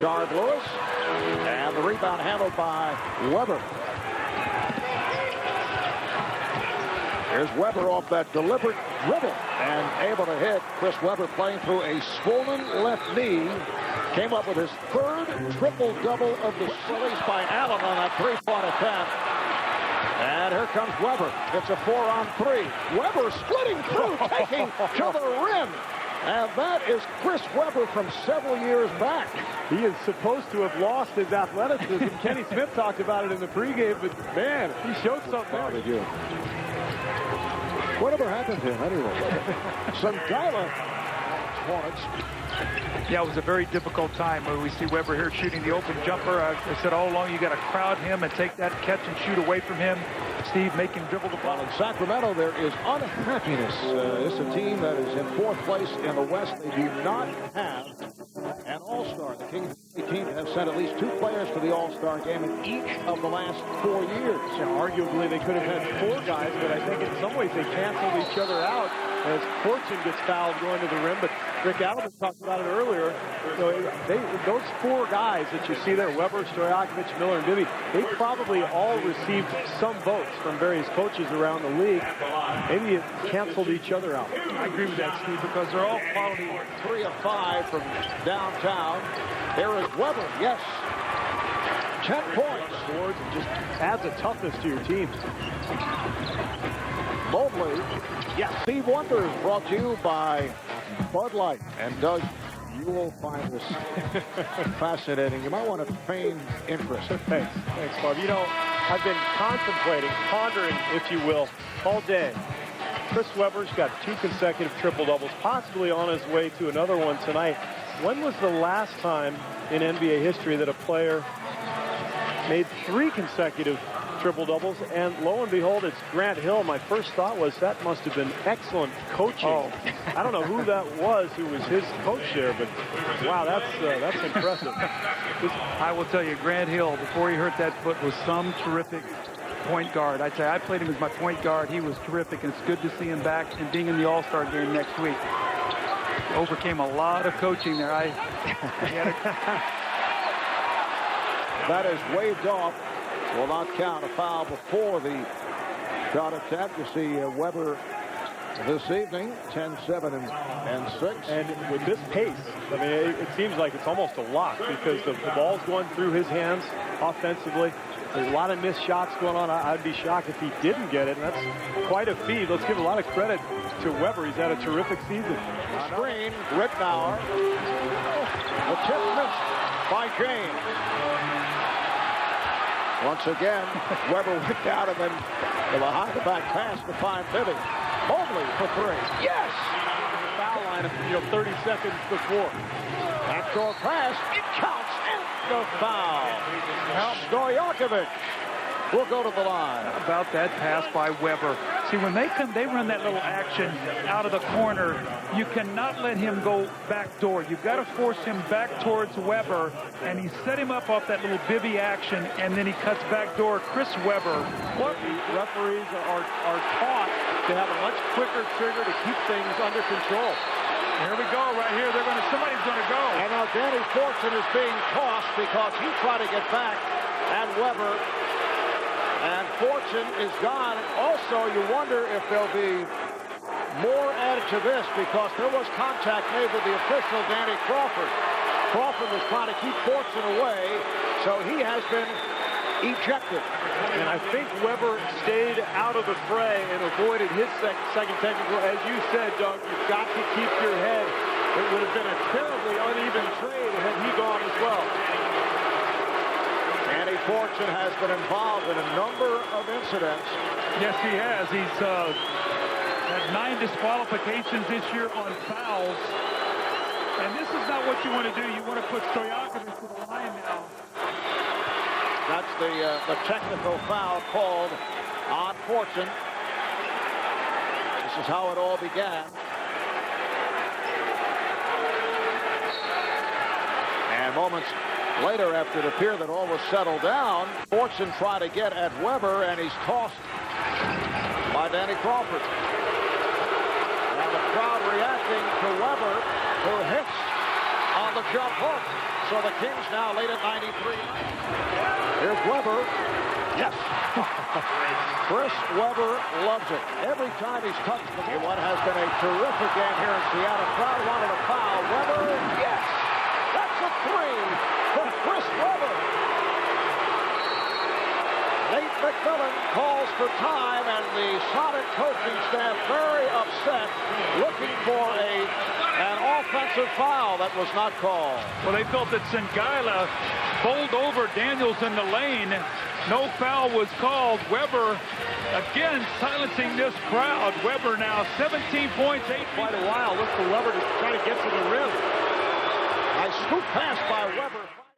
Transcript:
Guard Lewis, and the rebound handled by Webber. Here's Webber off that deliberate dribble and able to hit. Chris Webber playing through a swollen left knee. Came up with his third triple-double of the series by Allen on that three-point attempt. And here comes Webber. It's a 4-on-3. Webber splitting through, taking to the rim. And that is Chris Webber from several years back. He is supposed to have lost his athleticism. Kenny Smith talked about it in the pregame, but man, he showed something there. Whatever happened to him anyway? Sangala. Hornets. Yeah, it was a very difficult time where we see Webber here shooting the open jumper. I said all along, you got to crowd him and take that catch and shoot away from him. Steve, make him dribble the ball. Well, in Sacramento, there is unhappiness. It's a team that is in fourth place in the West. They do not have an All-Star. The Kings team have sent at least 2 players to the All-Star game in each of the last 4 years. Yeah, arguably, they could have had 4 guys, but I think in some ways they canceled each other out as Fortune gets fouled going to the rim. But Rick Allen talked about it earlier. So those 4 guys that you see there, Webber, Stojakovic, Miller, and Bibby, they probably all received some votes from various coaches around the league. Maybe it canceled each other out. I agree with that, Steve, because they're all quality. 3 of 5 from downtown. There is Webber, yes. 10 points. Scores and just adds a toughness to your team. Mobley, yes. Steve Wonder is brought to you by Bud Light. And Doug, you will find this fascinating. You might want to feign interest. Thanks, Bob. You know, I've been contemplating, pondering, if you will, all day. Chris Webber's got 2 consecutive triple-doubles, possibly on his way to another one tonight. When was the last time in NBA history that a player made 3 consecutive triple-doubles? And lo and behold, it's Grant Hill. My first thought was that must have been excellent coaching. Oh. I don't know who that was who was his coach there, but wow, that's impressive. I will tell you, Grant Hill, before he hurt that foot, was some terrific point guard. I'd say I played him as my point guard. He was terrific, and it's good to see him back and being in the All-Star game next week. He overcame a lot of coaching there. That is waved off. Will not count. A foul before the shot attempt. You see Webber this evening, 10-7 and 6. And with this pace, I mean, it seems like it's almost a lock because the ball's going through his hands offensively. There's a lot of missed shots going on. I'd be shocked if he didn't get it, and that's quite a feat. Let's give a lot of credit to Webber. He's had a terrific season. Screen, Rittenauer. The tip missed by James. Once again, Webber went down and then the behind-the-back pass to find Bibby. Mobley for 3. Yes! Foul line, 30 seconds before. Backdoor pass. It counts. And the foul. Stojakovic will go to the line. How about that pass by Webber? See, when they run that little action out of the corner, you cannot let him go back door. You've got to force him back towards Webber, and he set him up off that little Bibby action, and then he cuts back door. Chris Webber. What referees are taught to have a much quicker trigger to keep things under control. Here we go, right here. Somebody's going to go. And now Danny Fortune is being tossed because he tried to get back at Webber. And Fortune is gone. Also, you wonder if there'll be more added to this because there was contact made with the official, Danny Crawford. Crawford was trying to keep Fortune away, so he has been ejected. And I think Webber stayed out of the fray and avoided his second technical. As you said, Doug, you've got to keep your head. It would have been a terribly uneven trade had he gone as well. Danny Fortune has been involved in a number of incidents. Yes, he has. He's had 9 disqualifications this year on fouls. And this is not what you want to do. You want to put Stojakovic to the line now. That's the technical foul called on Fortune. This is how it all began. And moments later, after it appeared that all was settled down, Fortune tried to get at Webber, and he's tossed by Danny Crawford. And the crowd reacting to Webber, who hits on on the jump hook. So the Kings now lead at 93. Here's Webber. Yes. Chris Webber loves it. Every time he's touched the ball. It has been a terrific game here in Seattle. Crowd wanted a foul. Webber, yes. That's a three for Chris Webber. Nate McMillan calls for time, and the Sonic coaching staff very upset, looking for an offensive foul that was not called. Well, they felt that Sengaila bowled over Daniels in the lane. No foul was called. Webber again silencing this crowd. Webber now 17 points, 8. Quite a while. Look for Webber to try to get to the rim. Nice scoop pass by Webber.